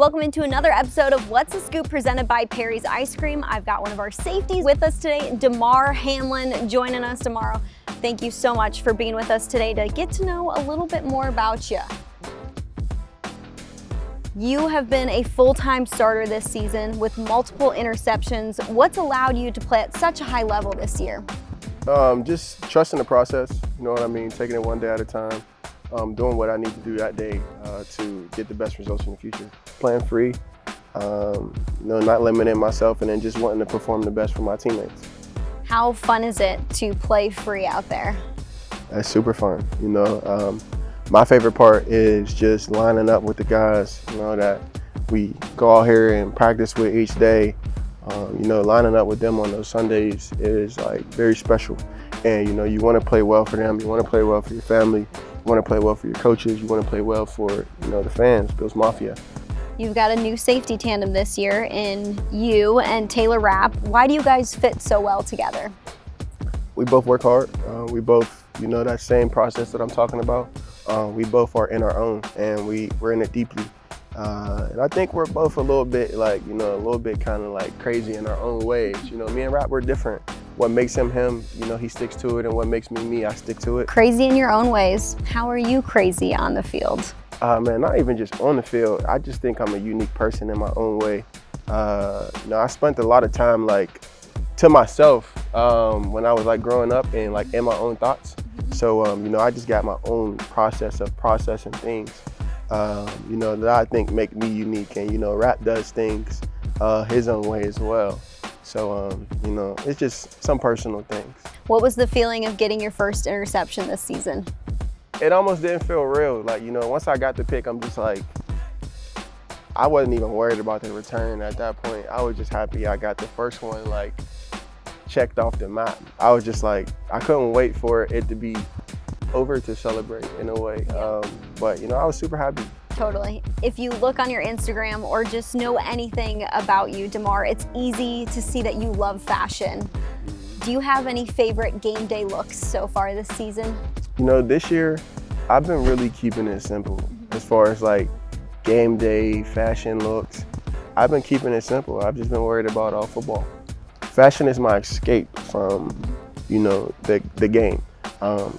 Welcome into another episode of What's the Scoop presented by Perry's Ice Cream. I've got one of our safeties with us today, Damar Hamlin, joining us tomorrow. Thank you so much for being with us today to get to know a little bit more about you. You have been a full-time starter this season with multiple interceptions. What's allowed you to play at such a high level this year? Just trusting the process, you know what I mean? Taking it one day at a time, doing what I need to do that day to get the best results in the future. Playing free, not limiting myself, and then just wanting to perform the best for my teammates. How fun is it to play free out there? That's super fun, My favorite part is just lining up with the guys, that we go out here and practice with each day. Lining up with them on those Sundays is like very special. And you want to play well for them, you want to play well for your family, you want to play well for your coaches, you want to play well for the fans, Bills Mafia. You've got a new safety tandem this year in you and Taylor Rapp. Why do you guys fit so well together? We both work hard. We both, that same process that I'm talking about. We both are in our own, and we're in it deeply. And I think we're both a little bit kind of like crazy in our own ways. Me and Rapp, we're different. What makes him him, he sticks to it, and what makes me, I stick to it. Crazy in your own ways. How are you crazy on the field? Man, not even just on the field. I just think I'm a unique person in my own way. I spent a lot of time to myself when I was growing up and in my own thoughts. So, I just got my own process of processing things, that I think make me unique. And, Rapp does things his own way as well. So, it's just some personal things. What was the feeling of getting your first interception this season? It almost didn't feel real. Once I got the pick, I'm just I wasn't even worried about the return at that point. I was just happy I got the first one, checked off the map. I was just I couldn't wait for it to be over to celebrate in a way. But I was super happy. Totally. If you look on your Instagram or just know anything about you, Damar, it's easy to see that you love fashion. Do you have any favorite game day looks so far this season? This year, I've been really keeping it simple as far as game day fashion looks. I've been keeping it simple. I've just been worried about all football. Fashion is my escape from, the game.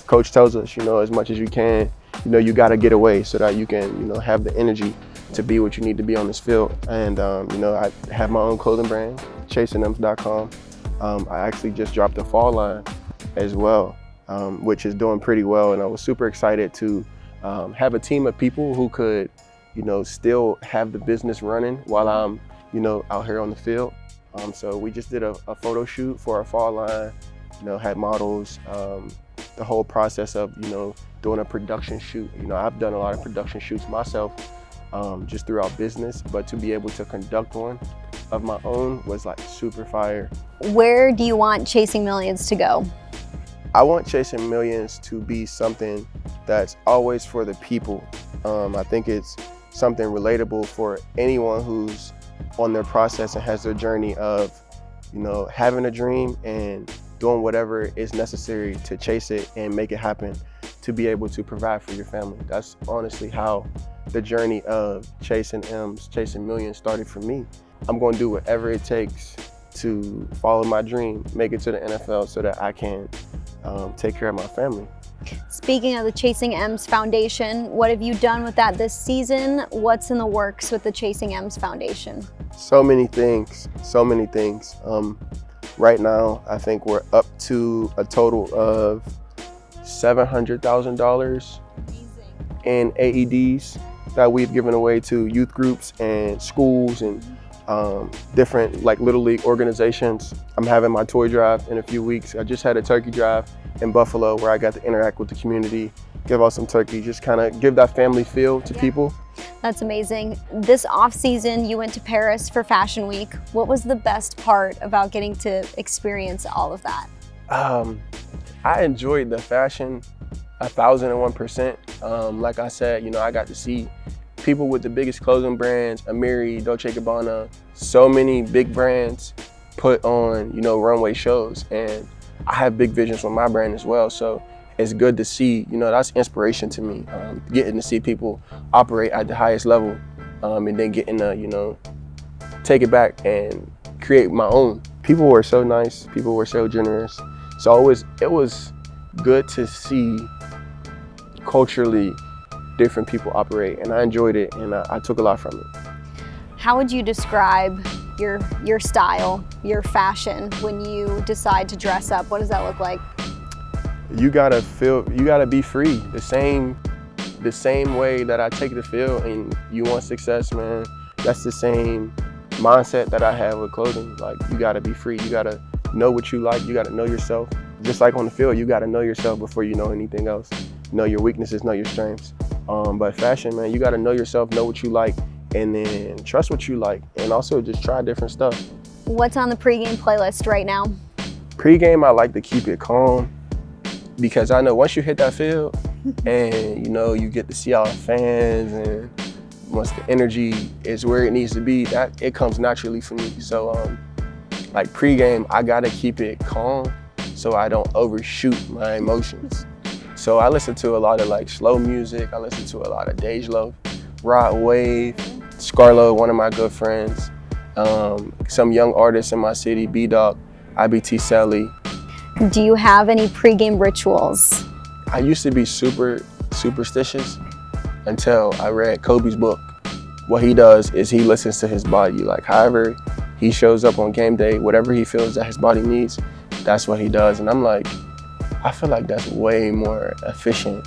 Coach tells us, as much as you can, you got to get away so that you can, have the energy to be what you need to be on this field. And, I have my own clothing brand, chasingems.com. I actually just dropped a fall line as well, which is doing pretty well. And I was super excited to have a team of people who could, still have the business running while I'm, out here on the field. So we just did a photo shoot for our fall line, had models, the whole process of, doing a production shoot. I've done a lot of production shoots myself, just throughout business, but to be able to conduct one of my own was super fire. Where do you want Chasing Millions to go? I want Chasing Millions to be something that's always for the people. I think it's something relatable for anyone who's on their process and has their journey of, having a dream and doing whatever is necessary to chase it and make it happen, to be able to provide for your family. That's honestly how the journey of Chasing M's, Chasing Millions started for me. I'm going to do whatever it takes to follow my dream, make it to the NFL so that I can take care of my family. Speaking of the Chasing M's Foundation, what have you done with that this season? What's in the works with the Chasing M's Foundation? So many things. Right now, I think we're up to a total of $700,000 in AEDs that we've given away to youth groups and schools and different Little League organizations. I'm having my toy drive in a few weeks. I just had a turkey drive in Buffalo where I got to interact with the community, give out some turkey, just kind of give that family feel to people. That's amazing. This off season, you went to Paris for Fashion Week. What was the best part about getting to experience all of that? I enjoyed the fashion 1,001%. Like I said, I got to see people with the biggest clothing brands, Amiri, Dolce & Gabbana, so many big brands put on, runway shows. And I have big visions for my brand as well. So it's good to see, that's inspiration to me. Getting to see people operate at the highest level and then getting to, you know, take it back and create my own. People were so nice. People were so generous. So it was good to see culturally different people operate, and I enjoyed it, and I took a lot from it. How would you describe your style, your fashion when you decide to dress up? What does that look like? You gotta be free. The same way that I take the field and you want success, man, that's the same mindset that I have with clothing. Like, you gotta be free. You gotta know what you like. You gotta know yourself. Just like on the field, you gotta know yourself before you know anything else. Know your weaknesses, know your strengths. But fashion, man, you gotta know yourself, know what you like, and then trust what you like, and also just try different stuff. What's on the pregame playlist right now? Pregame, I like to keep it calm, because I know once you hit that field and, you know, you get to see all the fans, and once the energy is where it needs to be, that it comes naturally for me. So like pregame, I gotta keep it calm so I don't overshoot my emotions. So I listen to a lot of like slow music. I listen to a lot of Dej Loaf, Rod Wave, Scarlo, one of my good friends, some young artists in my city, B-Dog, IBT Selly. Do you have any pregame rituals? I used to be super superstitious until I read Kobe's book. What he does is he listens to his body. Like, however he shows up on game day, whatever he feels that his body needs, that's what he does. And I'm like, I feel like that's way more efficient.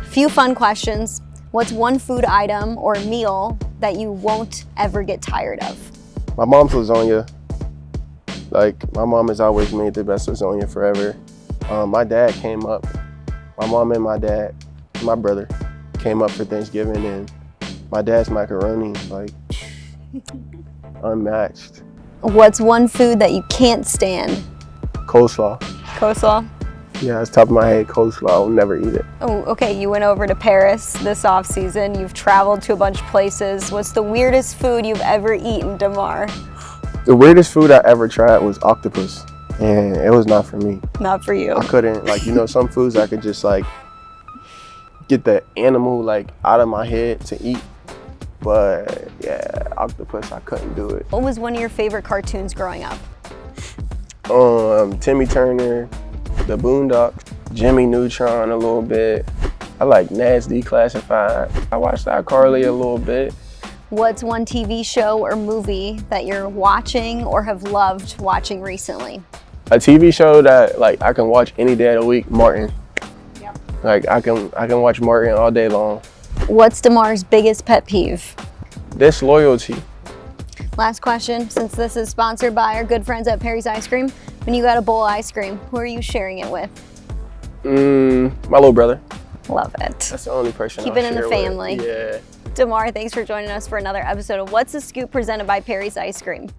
Few fun questions. What's one food item or meal that you won't ever get tired of? My mom's lasagna. Like, my mom has always made the best lasagna forever. My dad came up, my mom and my dad, my brother, came up for Thanksgiving, and my dad's macaroni, like, unmatched. What's one food that you can't stand? Coleslaw. Coleslaw? Yeah, it's top of my head, coleslaw. I'll never eat it. Oh, okay, you went over to Paris this off season. You've traveled to a bunch of places. What's the weirdest food you've ever eaten, Damar? The weirdest food I ever tried was octopus, and it was not for me. Not for you. I couldn't, like, you know, some foods I could just like get the animal like out of my head to eat, but yeah, octopus, I couldn't do it. What was one of your favorite cartoons growing up? Timmy Turner, The Boondocks, Jimmy Neutron a little bit. I like Nas Declassified. I watched iCarly a little bit. What's one TV show or movie that you're watching or have loved watching recently? A TV show that like I can watch any day of the week, Martin. Yep. Like I can watch Martin all day long. What's Damar's biggest pet peeve? Disloyalty. Last question, since this is sponsored by our good friends at Perry's Ice Cream. When you got a bowl of ice cream, who are you sharing it with? My little brother. Love it. That's the only person Keep I'll it in the share family. with. Yeah. Damar, thanks for joining us for another episode of What's the Scoop presented by Perry's Ice Cream.